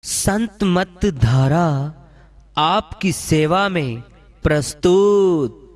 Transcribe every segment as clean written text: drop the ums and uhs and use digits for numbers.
संत मत धारा आपकी सेवा में प्रस्तुत।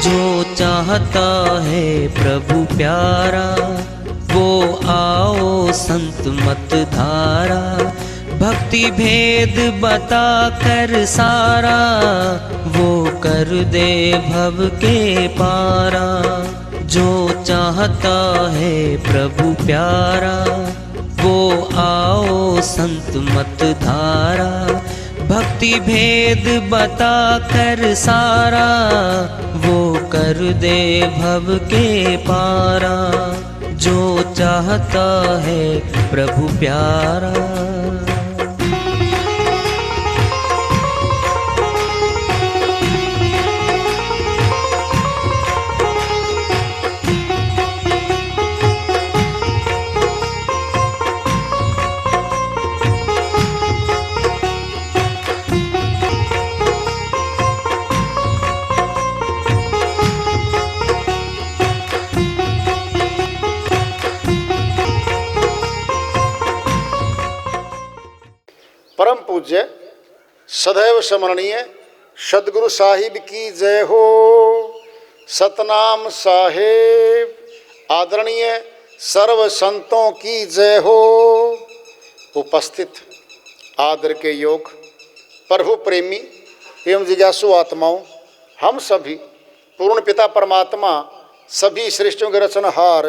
जो चाहता है प्रभु प्यारा वो आओ संत मत धारा। भक्ति भेद बता कर सारा वो कर दे भव के पारा। जो चाहता है प्रभु प्यारा वो आओ संत मत धारा। भक्ति भेद बता कर सारा वो कर दे भव के पारा। जो चाहता है प्रभु प्यारा। परम पूज्य सदैव स्मरणीय सदगुरु साहिब की जय हो। सतनाम साहेब आदरणीय सर्व संतों की जय हो। उपस्थित आदर के योग प्रभु प्रेमी एवं जिज्ञासु आत्माओं, हम सभी पूर्ण पिता परमात्मा सभी सृष्टियों के रचनहार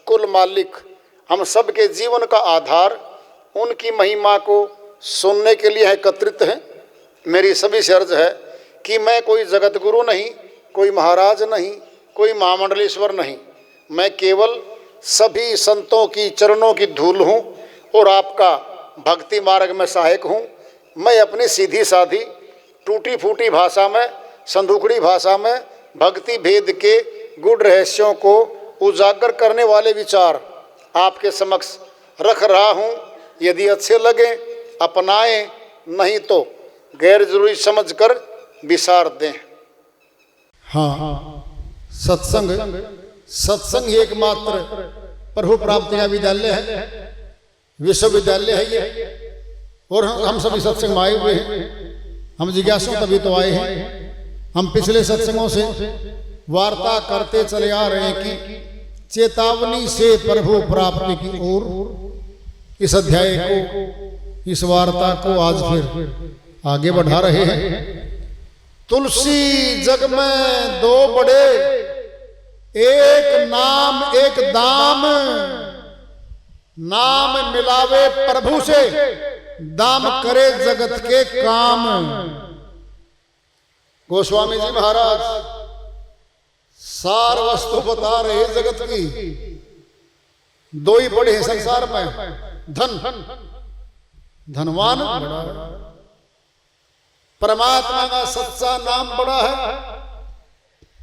कुल मालिक हम सब के जीवन का आधार उनकी महिमा को सुनने के लिए एकत्रित हैं। मेरी सभी से अर्ज है कि मैं कोई जगत गुरु नहीं, कोई महाराज नहीं, कोई महामंडलेश्वर नहीं। मैं केवल सभी संतों की चरणों की धूल हूँ और आपका भक्ति मार्ग में सहायक हूँ। मैं अपनी सीधी साधी टूटी फूटी भाषा में, संदूकड़ी भाषा में भक्ति भेद के गूढ़ रहस्यों को उजागर करने वाले विचार आपके समक्ष रख रहा हूँ। यदि अच्छे लगे अपनाएं, नहीं तो गैर जरूरी समझकर विसार दें। हाँ, सत्संग ही एकमात्र प्रभु प्राप्ति का विद्यालय है, विश्वविद्यालय है ये। और हम सभी सत्संग में आए हुए हैं। हम जिज्ञासु तभी तो आए हैं। हम पिछले सत्संगों से वार्ता करते चले आ रहे हैं कि चेतावनी से प्रभु प्राप्ति की ओर इस अध्याय को, इस वार्ता को आज फिर आगे बढ़ा रहे हैं। तुलसी जग में दो बड़े, एक नाम एक दाम। नाम मिलावे प्रभु से, दाम करे जगत के काम। गोस्वामी जी महाराज सार वस्तु बता रहे जगत की। दो ही बड़े हैं संसार में, धनवान बड़ा, परमात्मा का सच्चा नाम बड़ा है।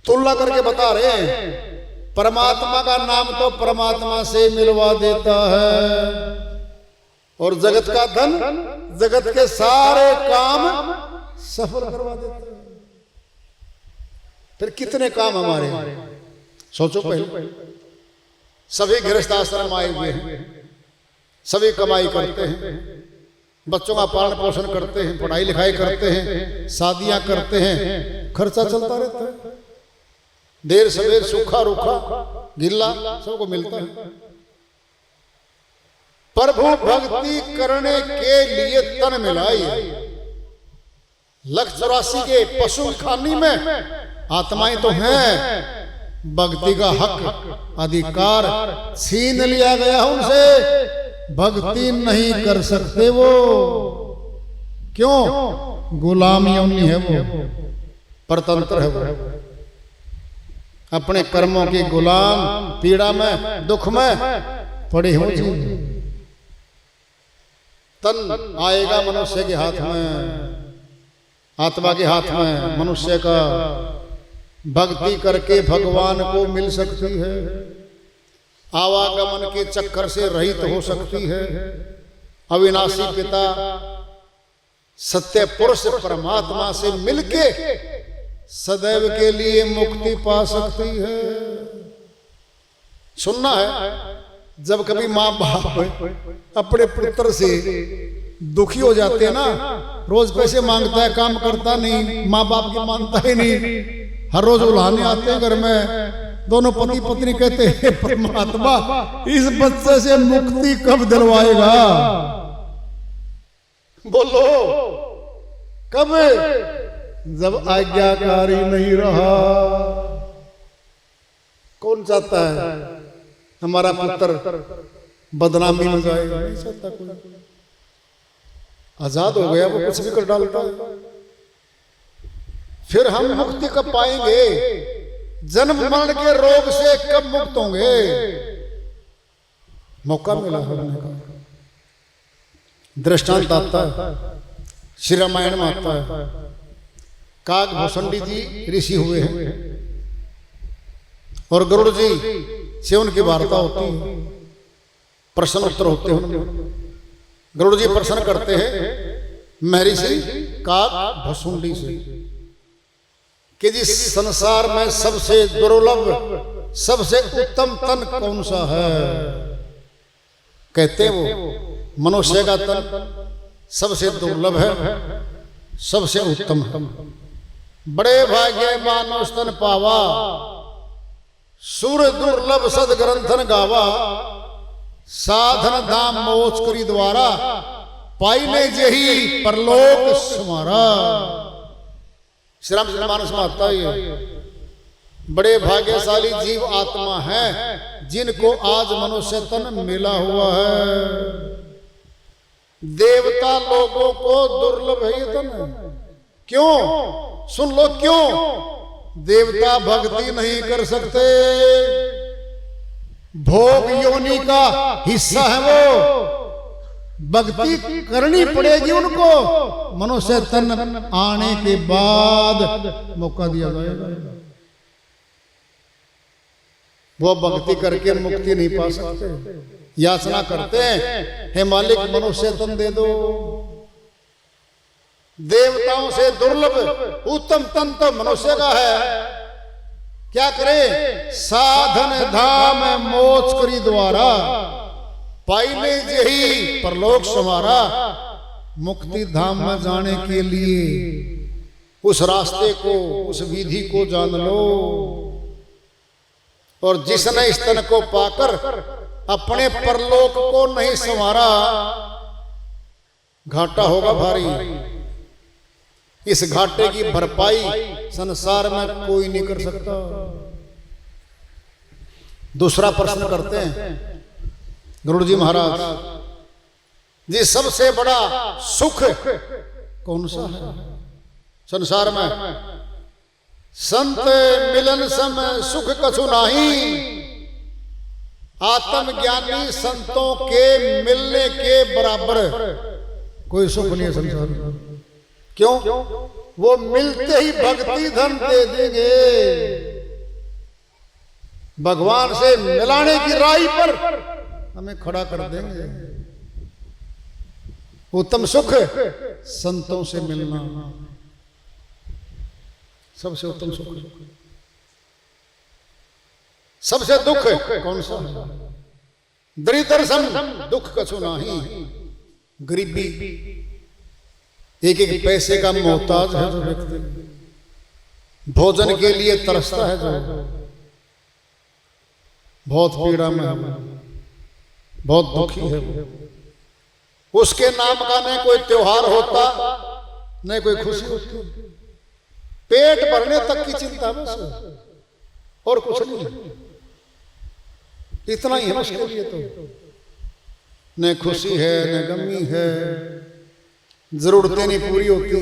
तुलना करके बता रहे हैं, परमात्मा का नाम तो परमात्मा से मिलवा देता है और जगत का धन जगत के सारे काम सफल करवा देता है। फिर कितने काम हमारे, सोचो पहले। सभी गृहस्थ आश्रम आए हुए हैं, सभी कमाई करते हैं, बच्चों का पालन पोषण करते हैं, पढ़ाई लिखाई करते हैं, शादियां करते हैं, खर्चा चलता रहता है। देर सवेर सूखा रूखा गिल्ला सबको मिलता है। प्रभु भक्ति करने के लिए तन मिलाई। 184 के पशु खानी में आत्माएं तो हैं, भक्ति का हक अधिकार छीन लिया गया उनसे। भक्ति नहीं कर सकते वो, क्यों? गुलाम योनि है वो, परतंत्र है वो, अपने कर्मों के गुलाम, पीड़ा में दुख में पड़े हो। तन आएगा मनुष्य के हाथ में, आत्मा के हाथ में मनुष्य का। भक्ति करके भगवान को मिल सकती है, आवागमन के चक्कर से रहित हो सकती है। अविनाशी पिता सत्य पुरुष परमात्मा से मिलके सदैव के लिए मुक्ति पा सकती है। सुनना है, जब कभी माँ बाप अपने पुत्र से दुखी हो जाते हैं ना, रोज पैसे मांगता है, काम करता नहीं, माँ बाप की मानता ही नहीं, हर रोज उल्हाने आते हैं घर में, दोनों पति पत्नी कहते हैं परमात्मा इस बच्चे से मुक्ति कब दिलवाएगा, बोलो कब, जब आज्ञाकारी नहीं रहा। कौन चाहता है हमारा पुत्र बदनामी में जाएगा, नहीं चाहता कोई। आजाद हो गया वो कुछ भी कर डालता है। फिर हम मुक्ति कब पाएंगे, जन्म मरण के रोग से कब मुक्त होंगे, मौका मिला होने का। दृष्टांत आता है, श्री रामायण में आता है, काग भूषणी जी ऋषि हुए हैं और गरुड़ जी से उनकी वार्ता होती है, प्रश्न उत्तर होते हैं। गरुड़ जी प्रश्न करते हैं महर्षि काग भूषणी से कि जिस संसार में सबसे दुर्लभ सबसे उत्तम तन कौन सा है। कहते वो मनुष्य का तन सबसे दुर्लभ है, सबसे उत्तम है। बड़े भाग्य मानुष तन पावा, सुर दुर्लभ सद ग्रंथन गावा, साधन धाम मोच करी द्वारा, पाइले जही परलोक समारा। श्री रामचरितमानस में आता है, बड़े भाग्यशाली जीव आत्मा है जिनको आज मनुष्य तन मिला हुआ है। देवता लोगों को दुर्लभ है ये तन। क्यों? सुन लो क्यों। देवता भक्ति नहीं कर सकते, भोग योनि का हिस्सा है वो, भक्ति करनी पड़ेगी उनको। मनुष्य तन आने के बाद मौका दिया जाएगा, वो भक्ति करके मुक्ति नहीं पा सकते। याचना करते हैं, हे मालिक मनुष्य तन दे दो। देवताओं से दुर्लभ उत्तम तन तो मनुष्य का है। क्या करे? साधन धाम मोच करी द्वारा, पाइले जही परलोक समारा। मुक्ति धाम में जाने के लिए उस रास्ते को, उस विधि को जान लो। और जिसने इस तन को पाकर अपने परलोक को नहीं संवारा, घाटा होगा भारी। इस घाटे की भरपाई संसार में कोई नहीं कर सकता। दूसरा प्रश्न करते हैं गरुड़ जी महाराज जी, सबसे बड़ा सुख कौन सा है संसार में? संत मिलन सम सुख कछु नाही, आत्मज्ञानी संतों के मिलने के बराबर कोई सुख नहीं है संसार में। क्यों? वो मिलते ही भक्ति धन दे देंगे, भगवान से मिलाने की राह पर हमें खड़ा कर देंगे। उत्तम सुख संतों से मिलना सबसे उत्तम सुख। सबसे दुख कौन सा? दरिद्र सम दुख कछु नाही। गरीबी, एक एक पैसे का मोहताज है जो व्यक्ति, भोजन के लिए तरसता है जो, बहुत पीड़ा में है, बहुत दुखी है। उसके नाम का न कोई त्योहार होता, न कोई खुशी होती। पेट भरने तक की चिंता बस, और कुछ नहीं। इतना ही है उसके लिए तो। न खुशी है, न गमी है, जरूरतें नहीं पूरी होती,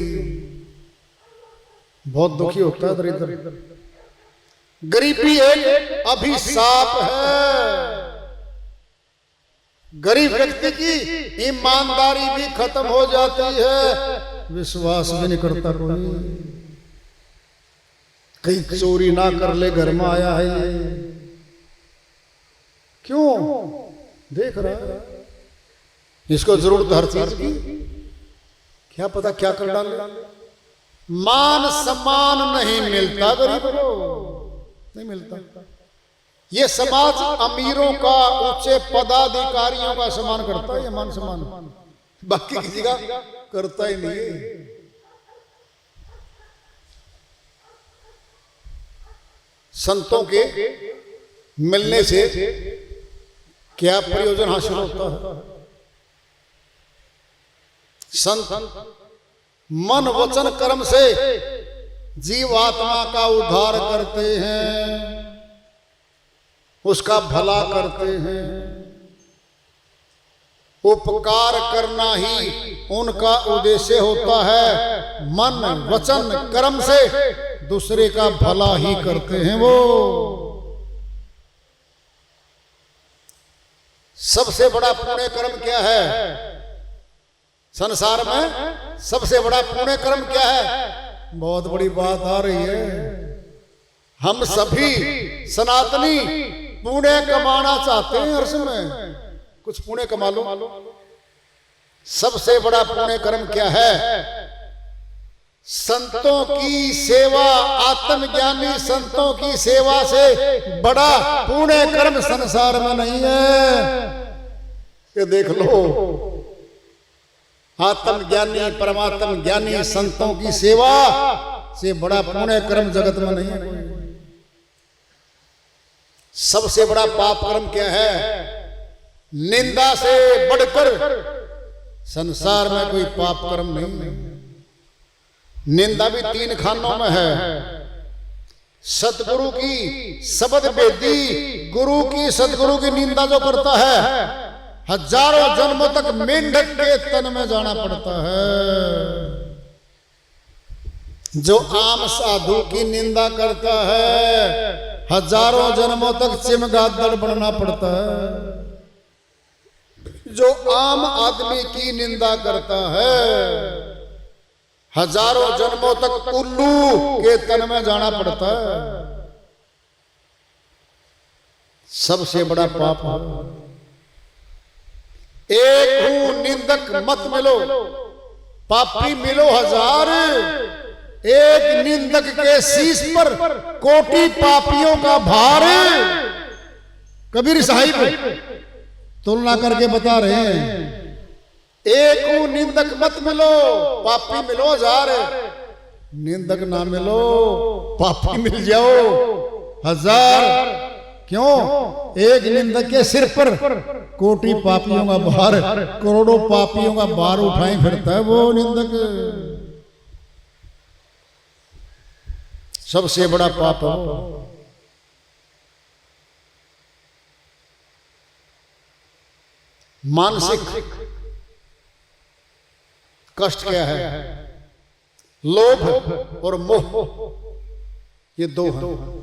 बहुत दुखी होता है दरिद्र। गरीबी एक अभिशाप है। गरीब व्यक्ति की ईमानदारी भी खत्म हो जाती है, विश्वास भी नहीं करता कोई। कहीं चोरी ना कर ले, घर में आया है ये, क्यों? देख रहा है इसको जरूरत हर चीज की, क्या पता क्या कर डाले। मान सम्मान नहीं मिलता गरीब को, नहीं मिलता। ये समाज अमीरों का, ऊंचे पदाधिकारियों का सम्मान करता है, ये मान सम्मान, बाकी किसी का करता ही नहीं। संतों के मिलने से क्या प्रयोजन हासिल होता है? संत मन वचन कर्म से जीवात्मा का उद्धार करते हैं, उसका भला करते हैं। उपकार करना ही उनका उद्देश्य होता है। मन वचन कर्म से दूसरे का भला ही करते हैं वो। सबसे बड़ा पुण्य कर्म क्या है संसार में? सबसे बड़ा पुण्य कर्म क्या है? बहुत बड़ी बात आ रही है। हम सभी सनातनी पुण्य कमाना चाहते हैं हर समय, कुछ पुण्य कमा लो। सबसे बड़ा पुण्य कर्म क्या है? संतों की सेवा। आत्मज्ञानी संतों की सेवा से बड़ा पुण्य कर्म संसार में नहीं है। ये देख लो, आत्मज्ञानी परमात्म ज्ञानी संतों की सेवा से बड़ा पुण्य कर्म जगत में नहीं है। सबसे बड़ा पाप कर्म क्या है? निंदा से बढ़कर संसार में कोई पाप कर्म नहीं। निंदा भी 3 खानों में है। सतगुरु की शब्द बेदी, गुरु की सतगुरु की निंदा जो करता है, हजारों जन्मों तक मेंढक के तन में जाना पड़ता है। जो आम साधु की निंदा करता है, हजारों जन्मों तक चिमगादड़ बनना पड़ता है। जो आम आदमी की निंदा करता है, हजारों जन्मों तक उल्लू के तन में जाना पड़ता है। सबसे बड़ा पाप है। एक हूं निंदक मत मिलो, पापी मिलो हजार। एक निंदक के शीश पर कोटि पापियों का भार। कबीर साहिब तुलना करके बता रहे हैं। एक हूं निंदक मत मिलो, पापी मिलो हजार। निंदक ना मिलो, पापी मिल जाओ हजार। क्यों? एक निंदक के सिर पर कोटि पापियों का भार, करोड़ों पापियों का भार उठाए फिरता है वो निंदक। सबसे बड़ा पाप है। मानसिक कष्ट क्या है? लोभ और मोह, ये 2 हैं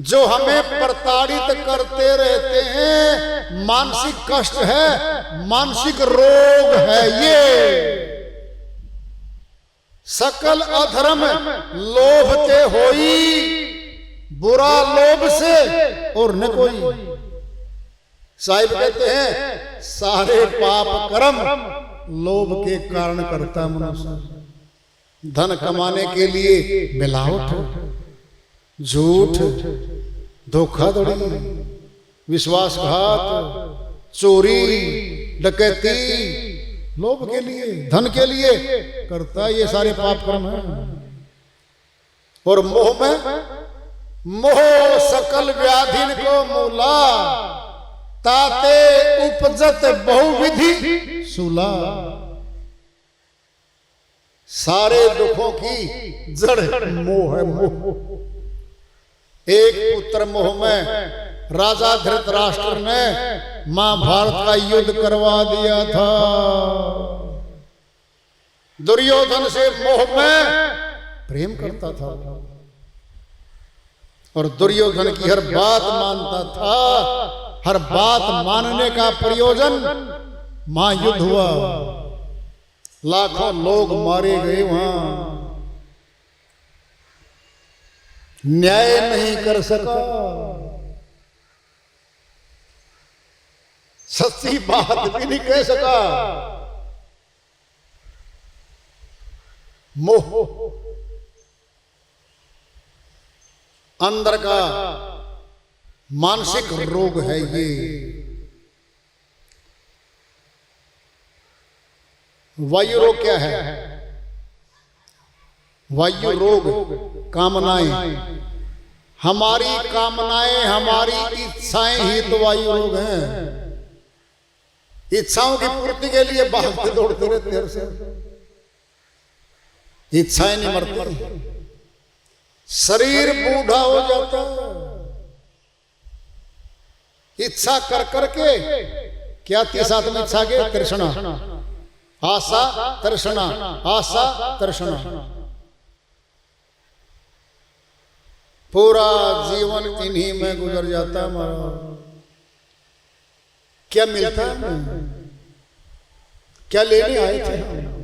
जो हमें प्रताड़ित करते रहते हैं। मानसिक कष्ट है, मानसिक रोग है ये। सकल अधर्म लोभ ते होई, बुरा लोभ से और न कोई। साहिब कहते हैं सारे पाप कर्म लोभ के कारण करता मनुष्य। धन कमाने के लिए मिलावट, झूठ, धोखाधड़ी, विश्वासघात, चोरी, डकैती, लोभ के लिए, धन के लिए करता। ये सारे पाप कर्म है। और मोह में, मोह सकल व्याधिन को मूला, ताते उपजत बहुविधि सूला। सारे दुखों की जड़ मोह है, मोह। एक पुत्र मोह में राजा धृतराष्ट्र ने महाभारत का युद्ध करवा दिया था। दुर्योधन से मोह में प्रेम करता था और दुर्योधन की हर बात मानता था। हर बात मानने का प्रयोजन महायुद्ध हुआ, लाखों लोग मारे गए। वहां न्याय नहीं कर सका, सच्ची बात भी नहीं कह सका। मोह अंदर का मानसिक रोग है ये। वायु रोग क्या है? वायु रोग कामनाएं, हमारी कामनाएं, हमारी इच्छाएं ही तो वायु रोग हैं। इच्छाओं की पूर्ति के लिए भागते दौड़ते रहते हैं, इच्छाएं नहीं मरती, शरीर बूढ़ा हो जाता इच्छा कर करके। क्या थी साथ में इच्छा के? तृष्णा, आशा, तृष्णा, आशा, तृष्णा। पूरा जीवन इन्हीं में गुजर जाता है हमारा। क्या मिलता है? क्या लेने आए थे हम?